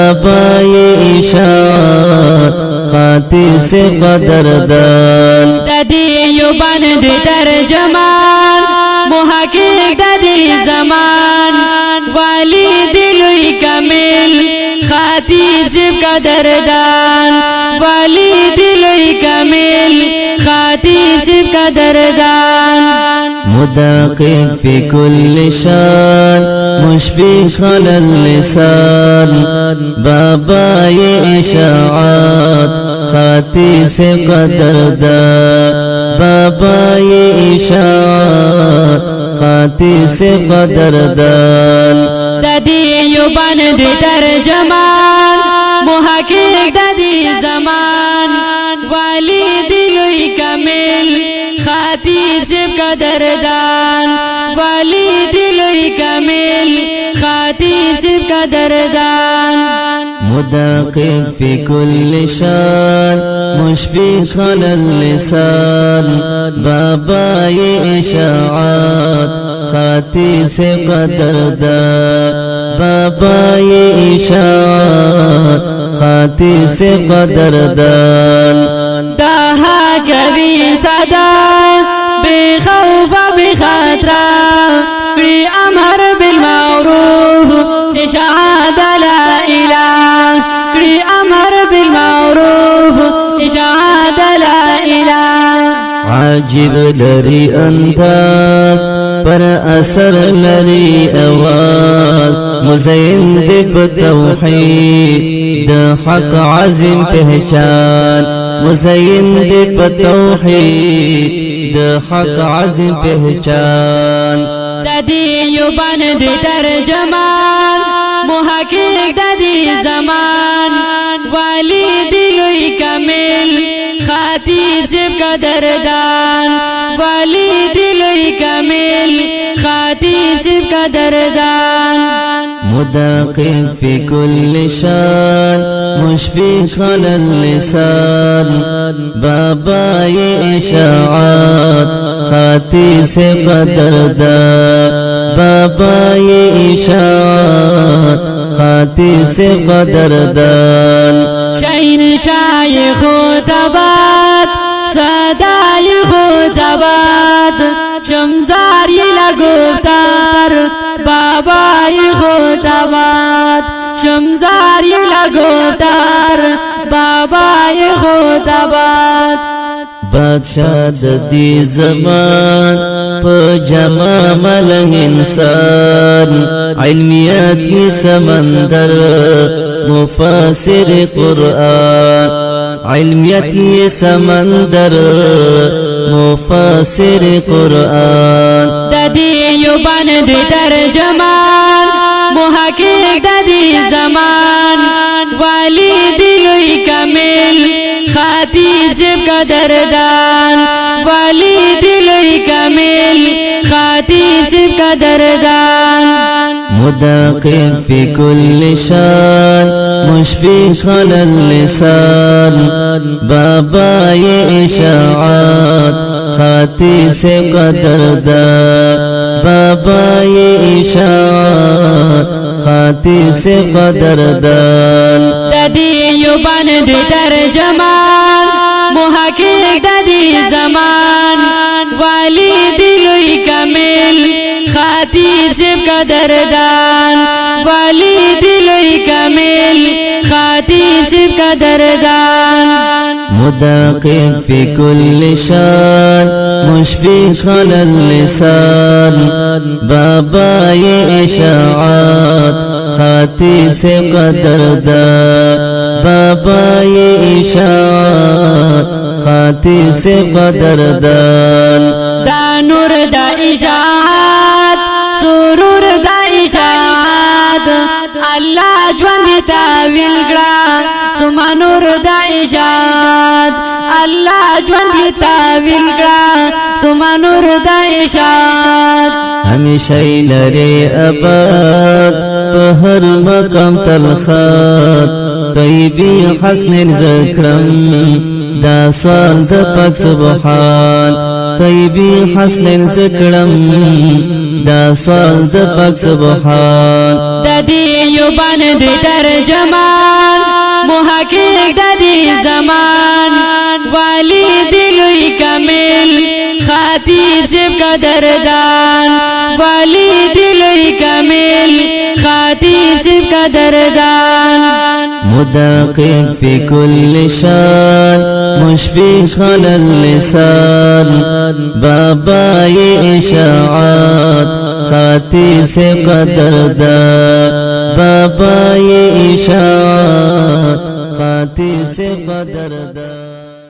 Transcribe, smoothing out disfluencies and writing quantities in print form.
بابا یہ اشاعت خاطر سے قدردان دیوبند ترجمان محقق زمان والی دلوی کامل خاطر سے قدردان والی دلوی کامل خاطر سے قدردان مداقب في كل شان مشفق على اللسان بابا یہ اشاعت خاطر سے قدردان بابا یہ اشاعت خاطر سے قدردان دیوبند ترجمان محقق زمان والی دلوی کامل خاطر سے قدردان والی دلوی کامل خاطر سے قدردان مداقب في كل شان مشفق على اللسان بابا یہ اشاعت خاطر سے قدردان بابا یہ اشاعت خاطر سے قدردان داها کبھی صدا بخوف بخطرہ کری امر بالمعروف اشاعت لا الہ کری امر بالمعروف اشاعت لا الہ عاجب لری انداز پر اثر لری آواز مزین دے بتوحید حق عظیم پہچان مزین دے بتوحید حق عظیم پہچان دیوبند ترجمان محقق زمان والی دلوی کامل خاطر سے قدردان والی دلوی کامل خاطر سے قدردان مداقب في كل شان مشفق على اللسان بابا یہ اشاعت خاطر سے قدردان بابا یہ اشاعت خاطر سے قدردان شاہین شای خطبات صدای خطبات شمزاری لگفتار بابای خطبات شمزاری لگفتار بابای خطبات بادشاہ دی زمان پا جمع ملنگ انسان علمیاتی سمندر مفسر قرآن علمیاتی سمندر مفسر قرآن دیوبند ترجمان محقق زمان والی دلوی کامل خاطر سے قدردان والی دلوی کامل خاطر سے قدردان مداقب في كل شان مشفق على اللسان بابا یہ اشاعت خاطر سے قدردان بابا یہ اشاعت خاطر سے قدردان دیوبند ترجمان محقق زمان والی دلوی کامل خاطر سے قدردان والی دلوی کامل خاطر سے قدردان مداقب في كل شان مشفق على اللسان بابا یہ اشاعت خاطر سے قدردان بابا یہ اشاعت خاطر سے قدردان دا نور دا اشاعت سرور دا اشاعت اللہ جوان تاویل گرا تم نور دا اشاعت اللہ جوان تاویل گرا تم نور دا اشاعت ہمیشہ لرے آباد بہر مقام تلخات طیبی حسن ذکرم دا سوال دا پاک سبحان طیبی حسن ذکرم دا سوال دا پاک سبحان دا دیوبند ترجمان खातीब से कदरदान वाली दिल कमिल खातीब से कदरदान मुदाक़िब फी कुल्ल शान मुशफ़िक़ अलल लिसान बाबा ये इशाअत खातीब से कदरदान बाबा ये इशाअत खातीब से कदरदान।